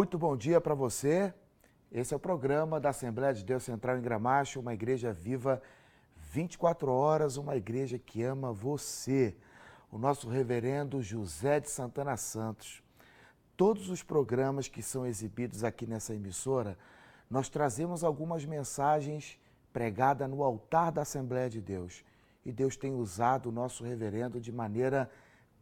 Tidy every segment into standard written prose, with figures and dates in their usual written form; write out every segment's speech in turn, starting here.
Muito bom dia para você. Esse é o programa da Assembleia de Deus Central em Gramacho, uma igreja viva 24 horas, uma igreja que ama você. O nosso reverendo José de Santana Santos. Todos os programas que são exibidos aqui nessa emissora, nós trazemos algumas mensagens pregadas no altar da Assembleia de Deus. E Deus tem usado o nosso reverendo de maneira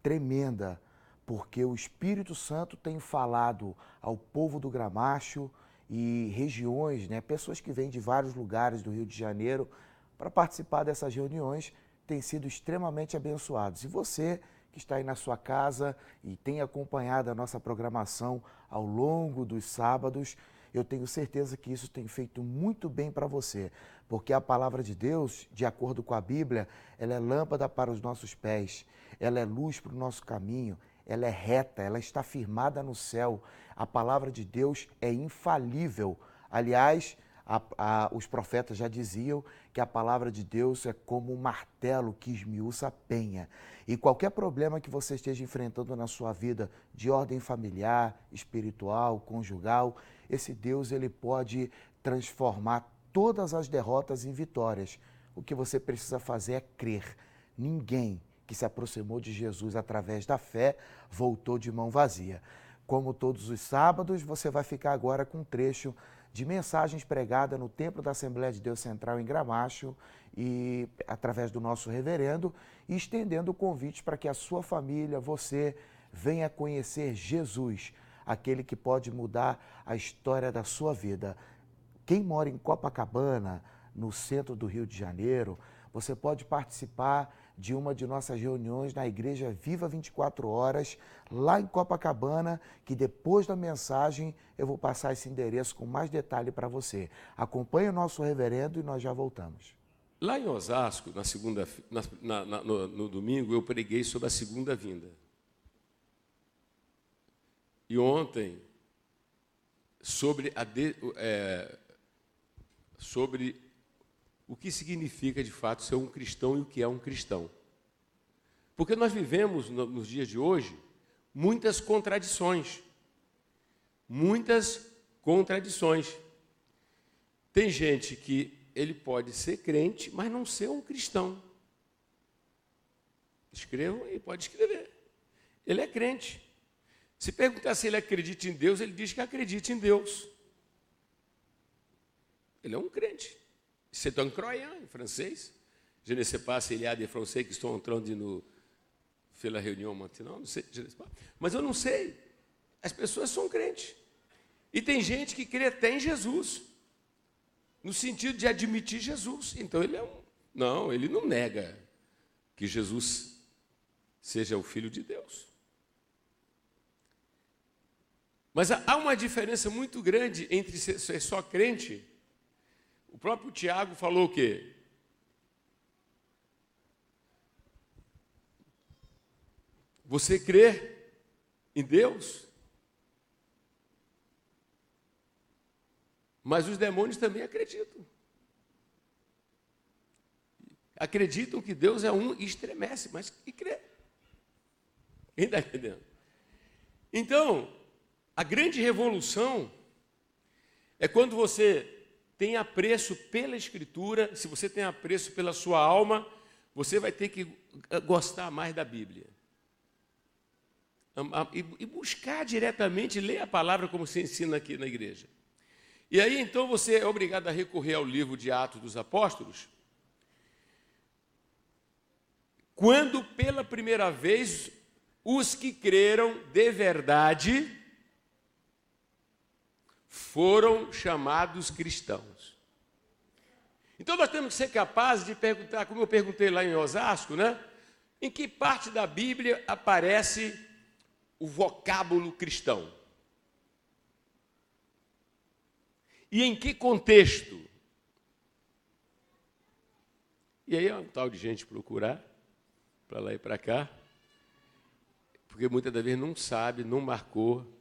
tremenda, porque o Espírito Santo tem falado ao povo do Gramacho e regiões, pessoas que vêm de vários lugares do Rio de Janeiro para participar dessas reuniões, têm sido extremamente abençoados. E você que está aí na sua casa e tem acompanhado a nossa programação ao longo dos sábados, eu tenho certeza que isso tem feito muito bem para você, porque a palavra de Deus, de acordo com a Bíblia, ela é lâmpada para os nossos pés, ela é luz para o nosso caminho, ela é reta, ela está firmada no céu. A palavra de Deus é infalível. Aliás, os profetas já diziam que a palavra de Deus é como um martelo que esmiuça a penha. E qualquer problema que você esteja enfrentando na sua vida, de ordem familiar, espiritual, conjugal, esse Deus ele pode transformar todas as derrotas em vitórias. O que você precisa fazer é crer. Ninguém que se aproximou de Jesus através da fé voltou de mão vazia. Como todos os sábados, você vai ficar agora com um trecho de mensagens pregadas no Templo da Assembleia de Deus Central em Gramacho e através do nosso reverendo, e estendendo o convite para que a sua família, você, venha conhecer Jesus, aquele que pode mudar a história da sua vida. Quem mora em Copacabana, no centro do Rio de Janeiro, você pode participar de uma de nossas reuniões na Igreja Viva 24 Horas, lá em Copacabana, que depois da mensagem eu vou passar esse endereço com mais detalhe para você. Acompanhe o nosso reverendo e nós já voltamos. Lá em Osasco, no domingo, eu preguei sobre a segunda vinda. E ontem, sobre o que significa, de fato, ser um cristão e o que é um cristão. Porque nós vivemos, nos dias de hoje, muitas contradições. Muitas contradições. Tem gente que ele pode ser crente, mas não ser um cristão. Escrevam e pode escrever. Ele é crente. Se perguntar se ele acredita em Deus, ele diz que acredita em Deus. Ele é um crente. C'est un croyant, em francês. Je ne sais pas s'il y a des Français qui sont en train de nous faire la réunion maintenant. Não sei, je ne sais pas. Mas eu não sei. As pessoas são crentes. E tem gente que crê até em Jesus, no sentido de admitir Jesus. Então ele é um... Não, ele não nega que Jesus seja o Filho de Deus. Mas há uma diferença muito grande entre ser só crente. O próprio Tiago falou o quê? Você crê em Deus? Mas os demônios também acreditam. Acreditam que Deus é um e estremece, mas que crê. Quem está entendendo? Então, a grande revolução é quando você tem apreço pela Escritura. Se você tem apreço pela sua alma, você vai ter que gostar mais da Bíblia. E buscar diretamente, ler a palavra como se ensina aqui na igreja. E aí, então, você é obrigado a recorrer ao livro de Atos dos Apóstolos, quando, pela primeira vez, os que creram de verdade foram chamados cristãos. Então nós temos que ser capazes de perguntar, como eu perguntei lá em Osasco, em que parte da Bíblia aparece o vocábulo cristão? E em que contexto? E aí é um tal de gente procurar, para lá e para cá, porque muitas das vezes não sabe, não marcou,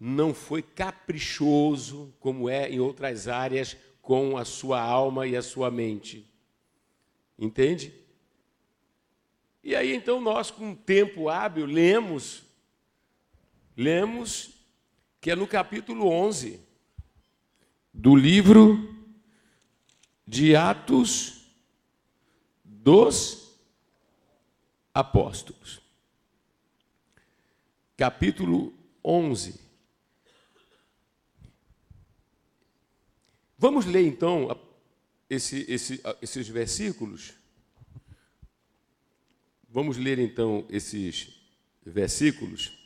não foi caprichoso, como é em outras áreas, com a sua alma e a sua mente. Entende? E aí, então, nós, com tempo hábil, lemos que é no capítulo 11 do livro de Atos dos Apóstolos. Capítulo 11. Vamos ler, então, esses versículos. Vamos ler, então, esses versículos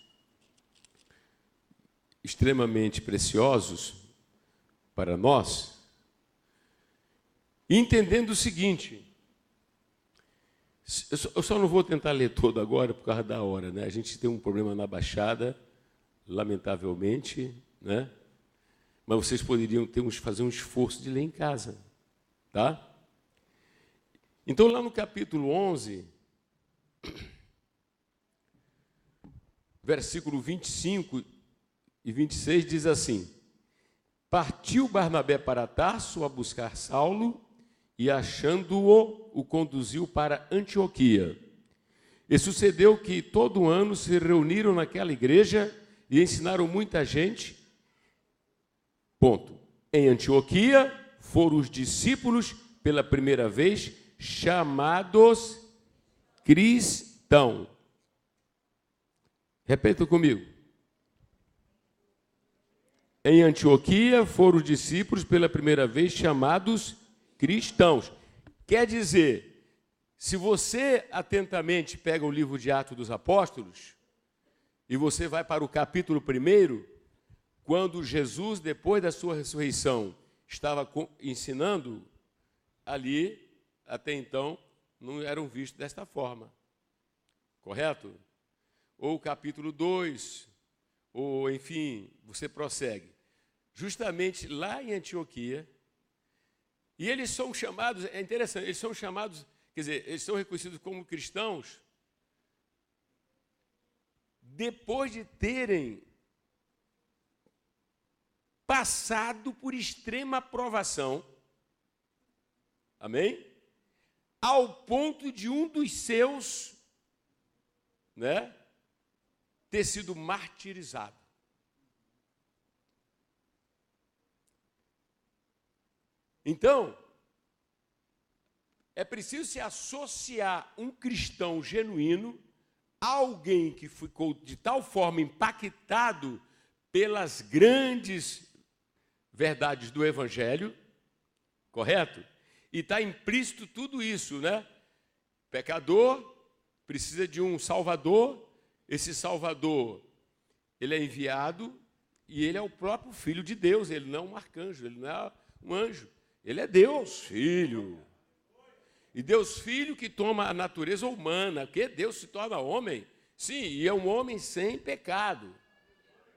extremamente preciosos para nós, entendendo o seguinte. Eu só não vou tentar ler todo agora por causa da hora, né? A gente tem um problema na Baixada, lamentavelmente, né? Mas vocês poderiam fazer um esforço de ler em casa, tá? Então, lá no capítulo 11, versículo 25 e 26, diz assim: Partiu Barnabé para Tarso a buscar Saulo, e achando-o, o conduziu para Antioquia. E sucedeu que todo ano se reuniram naquela igreja e ensinaram muita gente. Ponto. Em Antioquia foram os discípulos, pela primeira vez, chamados cristãos. Repita comigo. Em Antioquia foram os discípulos, pela primeira vez, chamados cristãos. Quer dizer, se você atentamente pega o livro de Atos dos Apóstolos, e você vai para o capítulo 1, quando Jesus, depois da sua ressurreição, estava ensinando, ali, até então, não eram vistos desta forma. Correto? Ou o capítulo 2, ou, enfim, você prossegue. Justamente lá em Antioquia, e eles são chamados, é interessante, eles são chamados, quer dizer, eles são reconhecidos como cristãos depois de terem passado por extrema provação, amém? Ao ponto de um dos seus, né, ter sido martirizado. Então, é preciso se associar um cristão genuíno a alguém que ficou de tal forma impactado pelas grandes verdades do Evangelho, correto? E está implícito tudo isso, né? Pecador precisa de um Salvador, esse Salvador, ele é enviado e ele é o próprio Filho de Deus, ele não é um arcanjo, ele não é um anjo, ele é Deus Filho. E Deus Filho que toma a natureza humana, porque Deus se torna homem, sim, e é um homem sem pecado.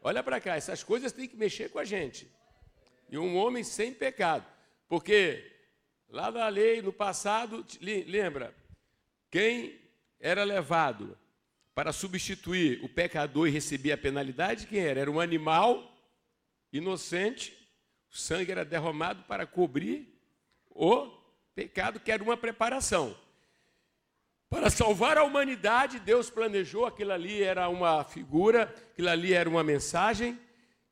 Olha para cá, essas coisas têm que mexer com a gente. E um homem sem pecado, porque lá na lei, no passado, lembra, quem era levado para substituir o pecador e receber a penalidade, quem era? Era um animal inocente, o sangue era derramado para cobrir o pecado, que era uma preparação. Para salvar a humanidade, Deus planejou, aquilo ali era uma figura, aquilo ali era uma mensagem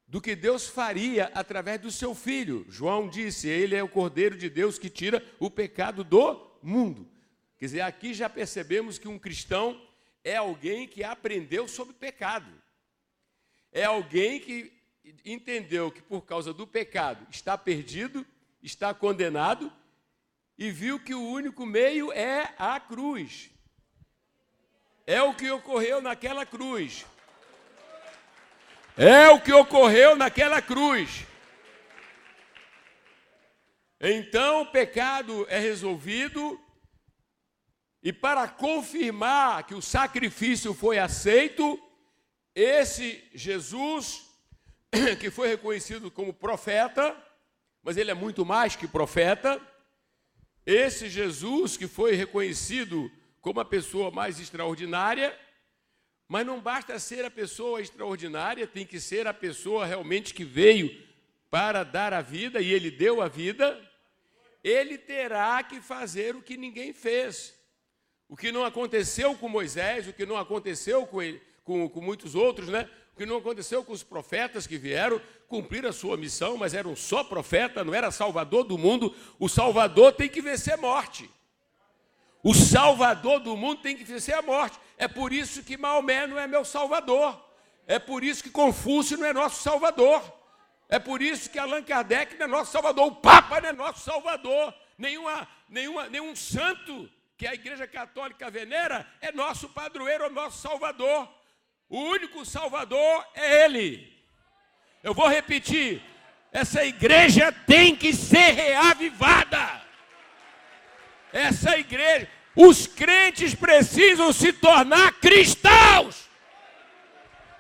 do que Deus faria através do seu Filho. João disse, ele é o Cordeiro de Deus que tira o pecado do mundo. Quer dizer, aqui já percebemos que um cristão é alguém que aprendeu sobre pecado. É alguém que entendeu que por causa do pecado está perdido, está condenado, e viu que o único meio é a cruz. É o que ocorreu naquela cruz. É o que ocorreu naquela cruz. Então o pecado é resolvido, e para confirmar que o sacrifício foi aceito, esse Jesus, que foi reconhecido como profeta, mas ele é muito mais que profeta, esse Jesus que foi reconhecido como a pessoa mais extraordinária, mas não basta ser a pessoa extraordinária, tem que ser a pessoa realmente que veio para dar a vida, e ele deu a vida, ele terá que fazer o que ninguém fez. O que não aconteceu com Moisés, o que não aconteceu com muitos outros, né? que não aconteceu com os profetas que vieram cumprir a sua missão, mas eram só profeta, não era salvador do mundo. O salvador tem que vencer a morte. O salvador do mundo tem que vencer a morte. É por isso que Maomé não é meu salvador. É por isso que Confúcio não é nosso salvador. É por isso que Allan Kardec não é nosso salvador. O Papa não é nosso salvador. Nenhum santo que a Igreja Católica venera é nosso padroeiro, é nosso salvador. O único salvador é Ele. Eu vou repetir. Essa igreja tem que ser reavivada. Essa igreja, os crentes precisam se tornar cristãos.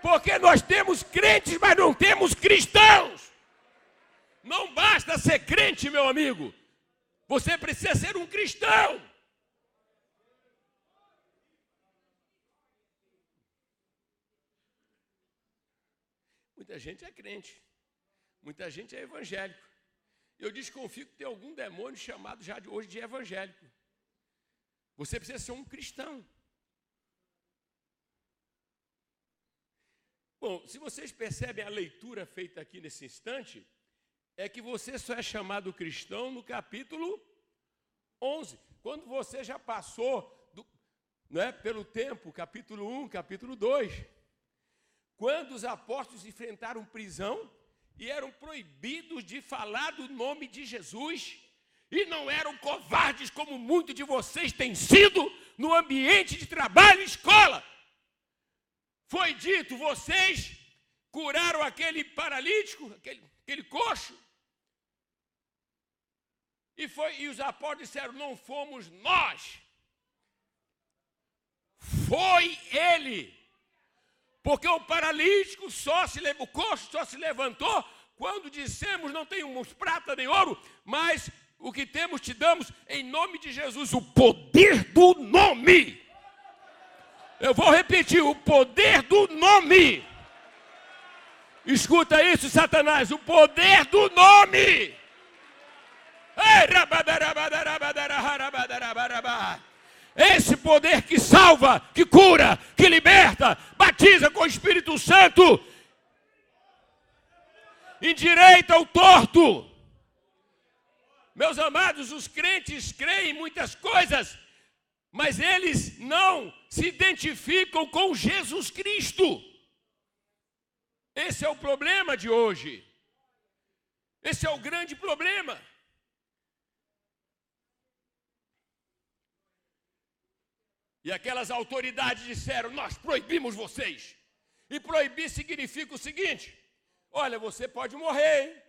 Porque nós temos crentes, mas não temos cristãos. Não basta ser crente, meu amigo. Você precisa ser um cristão. Muita gente é crente, muita gente é evangélico. Eu desconfio que tem algum demônio chamado já de hoje de evangélico. Você precisa ser um cristão. Bom, se vocês percebem a leitura feita aqui nesse instante, é que você só é chamado cristão no capítulo 11. Quando você já passou pelo tempo, capítulo 1, capítulo 2. Quando os apóstolos enfrentaram prisão e eram proibidos de falar do nome de Jesus, e não eram covardes como muitos de vocês têm sido no ambiente de trabalho e escola. Foi dito, vocês curaram aquele paralítico, aquele coxo. E os apóstolos disseram, não fomos nós. Foi ele. Porque o paralítico o coxo só se levantou quando dissemos, não temos prata nem ouro, mas o que temos te damos em nome de Jesus, o poder do nome. Eu vou repetir, o poder do nome. Escuta isso, Satanás, o poder do nome. Esse poder que salva, que cura, que liberta, batiza com o Espírito Santo, endireita o torto. Meus amados, os crentes creem em muitas coisas, mas eles não se identificam com Jesus Cristo. Esse é o problema de hoje. Esse é o grande problema. E aquelas autoridades disseram, nós proibimos vocês. E proibir significa o seguinte, olha, você pode morrer, hein?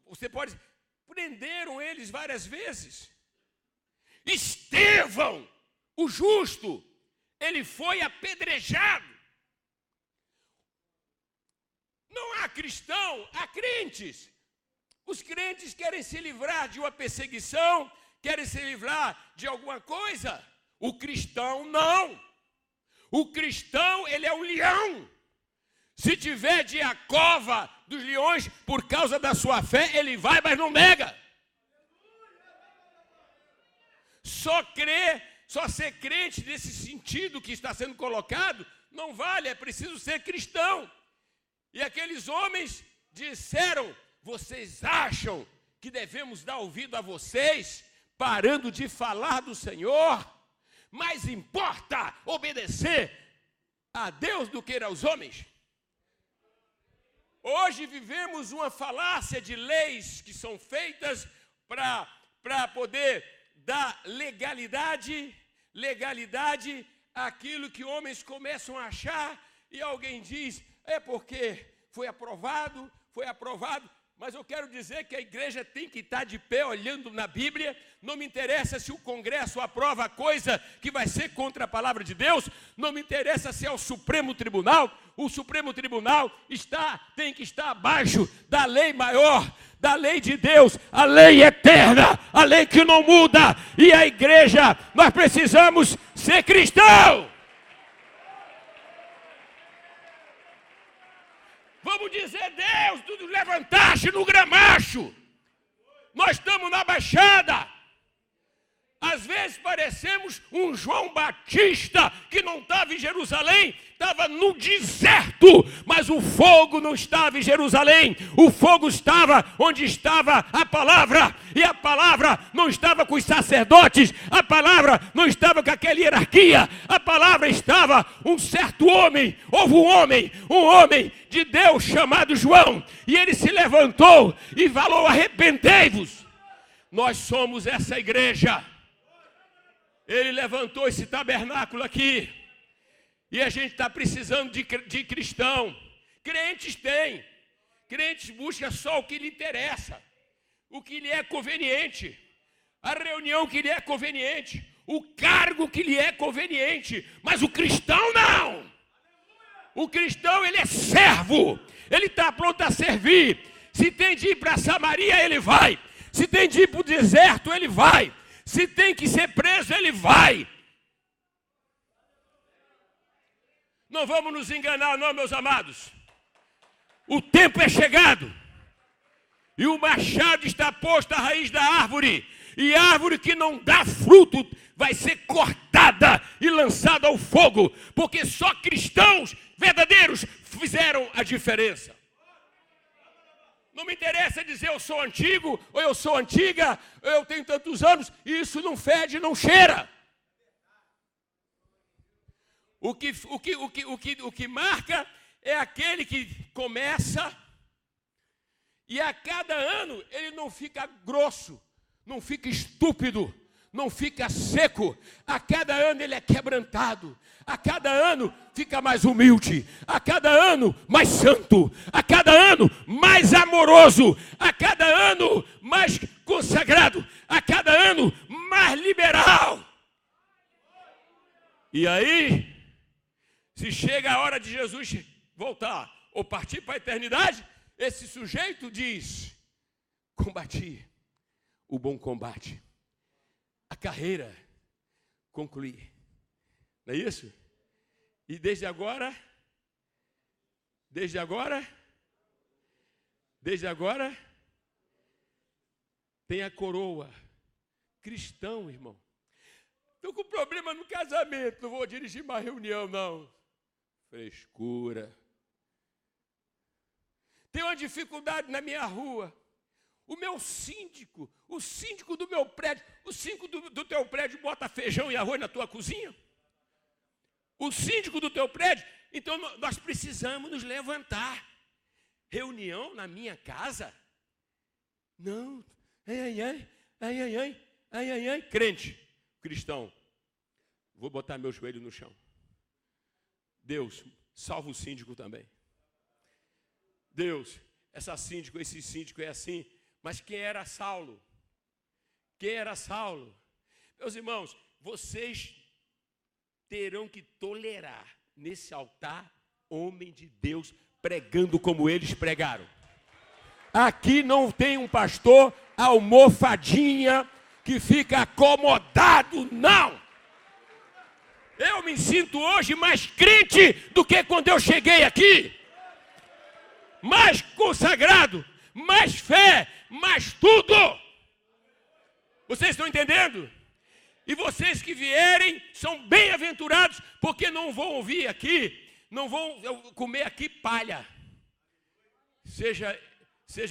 Você pode... Prenderam eles várias vezes. Estevão, o justo, ele foi apedrejado. Não há cristão, há crentes. Os crentes querem se livrar de uma perseguição, querem se livrar de alguma coisa. O cristão não. O cristão, ele é um leão. Se tiver de a cova dos leões por causa da sua fé, ele vai, mas não nega. Só ser crente nesse sentido que está sendo colocado, não vale, é preciso ser cristão. E aqueles homens disseram, vocês acham que devemos dar ouvido a vocês, parando de falar do Senhor? Mais importa obedecer a Deus do que aos homens? Hoje vivemos uma falácia de leis que são feitas para poder dar legalidade àquilo que homens começam a achar, e alguém diz, é porque foi aprovado, mas eu quero dizer que a igreja tem que estar de pé olhando na Bíblia. Não me interessa se o Congresso aprova coisa que vai ser contra a palavra de Deus, não me interessa se é o Supremo Tribunal tem que estar abaixo da lei maior, da lei de Deus, a lei eterna, a lei que não muda. E a igreja, nós precisamos ser cristão. Vamos dizer, Deus, tu nos levantaste no gramacho. Nós estamos na baixada. Às vezes vezes parecemos um João Batista que não estava em Jerusalém, estava no deserto, mas o fogo não estava em Jerusalém, o fogo estava onde estava a palavra, e a palavra não estava com os sacerdotes, a palavra não estava com aquela hierarquia, a palavra estava um certo homem, houve um homem de Deus chamado João, e ele se levantou e falou: arrependei-vos. Nós somos essa igreja. Ele levantou esse tabernáculo aqui. E a gente está precisando de cristão. Crentes têm. Crentes buscam só o que lhe interessa. O que lhe é conveniente. A reunião que lhe é conveniente. O cargo que lhe é conveniente. Mas o cristão não. O cristão, ele é servo. Ele está pronto a servir. Se tem de ir para Samaria, ele vai. Se tem de ir para o deserto, ele vai. Se tem que ser preso, ele vai. Não vamos nos enganar, não, meus amados. O tempo é chegado. E o machado está posto à raiz da árvore. E a árvore que não dá fruto vai ser cortada e lançada ao fogo. Porque só cristãos verdadeiros fizeram a diferença. Não me interessa dizer eu sou antigo, ou eu sou antiga, ou eu tenho tantos anos, e isso não fede, não cheira. O que marca é aquele que começa, e a cada ano ele não fica grosso, não fica estúpido, não fica seco. A cada ano ele é quebrantado. A cada ano fica mais humilde. A cada ano mais santo. A cada ano mais amoroso. A cada ano mais consagrado. A cada ano mais liberal. E aí, se chega a hora de Jesus voltar ou partir para a eternidade, esse sujeito diz: combati o bom combate. A carreira concluí. Não é isso? E desde agora, tem a coroa. Cristão, irmão. Estou com problema no casamento, não vou dirigir mais reunião, não. Frescura. Tenho uma dificuldade na minha rua. O síndico do meu prédio, o síndico do teu prédio bota feijão e arroz na tua cozinha? O síndico do teu prédio? Então nós precisamos nos levantar. Reunião na minha casa? Não. Ai. Crente, cristão, vou botar meu joelho no chão. Deus, salva o síndico também. Deus, esse síndico é assim. Mas quem era Saulo? Meus irmãos, vocês terão que tolerar nesse altar homem de Deus pregando como eles pregaram. Aqui não tem um pastor almofadinha que fica acomodado, não. Eu me sinto hoje mais crente do que quando eu cheguei aqui. Mais consagrado, mais fé, mais tudo. Vocês estão entendendo? E vocês que vierem são bem-aventurados, porque não vão ouvir aqui, não vão comer aqui palha. Seja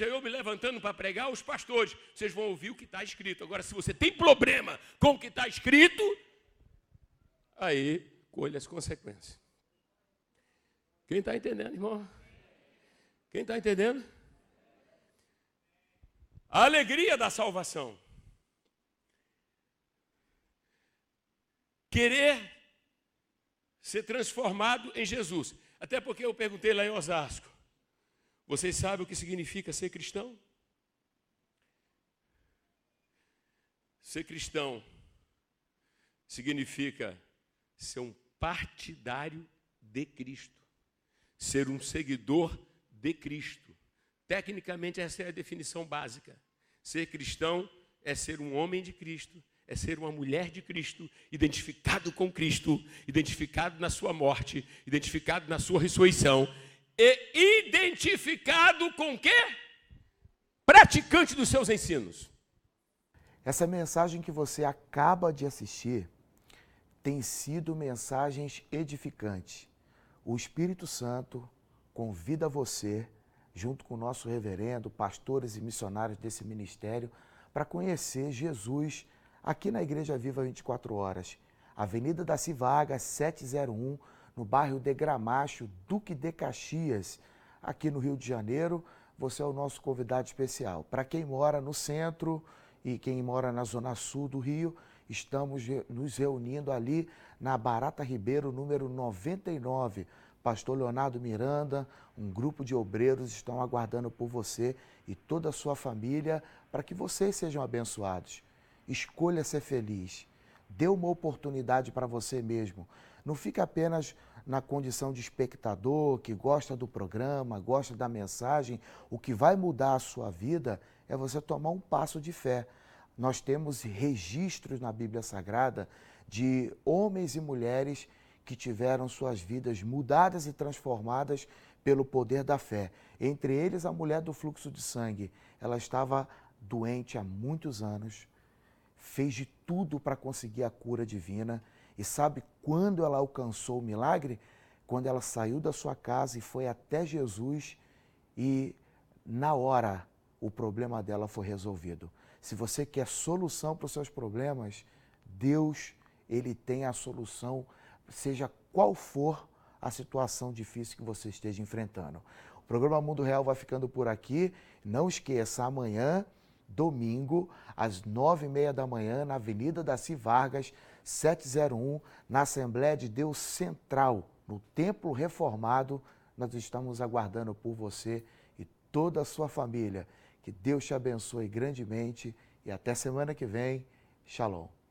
eu me levantando para pregar, os pastores, vocês vão ouvir o que está escrito. Agora, se você tem problema com o que está escrito, aí colhe as consequências. Quem está entendendo, irmão? Quem está entendendo? A alegria da salvação. Querer ser transformado em Jesus. Até porque eu perguntei lá em Osasco. Vocês sabem o que significa ser cristão? Ser cristão significa ser um partidário de Cristo. Ser um seguidor de Cristo. Tecnicamente, essa é a definição básica. Ser cristão é ser um homem de Cristo, é ser uma mulher de Cristo, identificado com Cristo, identificado na sua morte, identificado na sua ressurreição, e identificado com o quê? Praticante dos seus ensinos. Essa mensagem que você acaba de assistir tem sido mensagens edificantes. O Espírito Santo convida você, junto com o nosso reverendo, pastores e missionários desse ministério, para conhecer Jesus aqui na Igreja Viva 24 Horas, Avenida Daci Vargas, 701, no bairro de Gramacho, Duque de Caxias, aqui no Rio de Janeiro. Você é o nosso convidado especial. Para quem mora no centro e quem mora na zona sul do Rio, estamos nos reunindo ali na Barata Ribeiro, número 99. Pastor Leonardo Miranda, um grupo de obreiros estão aguardando por você e toda a sua família para que vocês sejam abençoados. Escolha ser feliz. Dê uma oportunidade para você mesmo. Não fique apenas na condição de espectador, que gosta do programa, gosta da mensagem. O que vai mudar a sua vida é você tomar um passo de fé. Nós temos registros na Bíblia Sagrada de homens e mulheres que tiveram suas vidas mudadas e transformadas pelo poder da fé. Entre eles, a mulher do fluxo de sangue. Ela estava doente há muitos anos, fez de tudo para conseguir a cura divina. E sabe quando ela alcançou o milagre? Quando ela saiu da sua casa e foi até Jesus e, na hora, o problema dela foi resolvido. Se você quer solução para os seus problemas, Deus, Ele tem a solução, seja qual for a situação difícil que você esteja enfrentando. O programa Mundo Real vai ficando por aqui. Não esqueça, amanhã, domingo, às 9h30 da manhã, na Avenida Daci Vargas, 701, na Assembleia de Deus Central, no Templo Reformado. Nós estamos aguardando por você e toda a sua família. Que Deus te abençoe grandemente e até semana que vem. Shalom.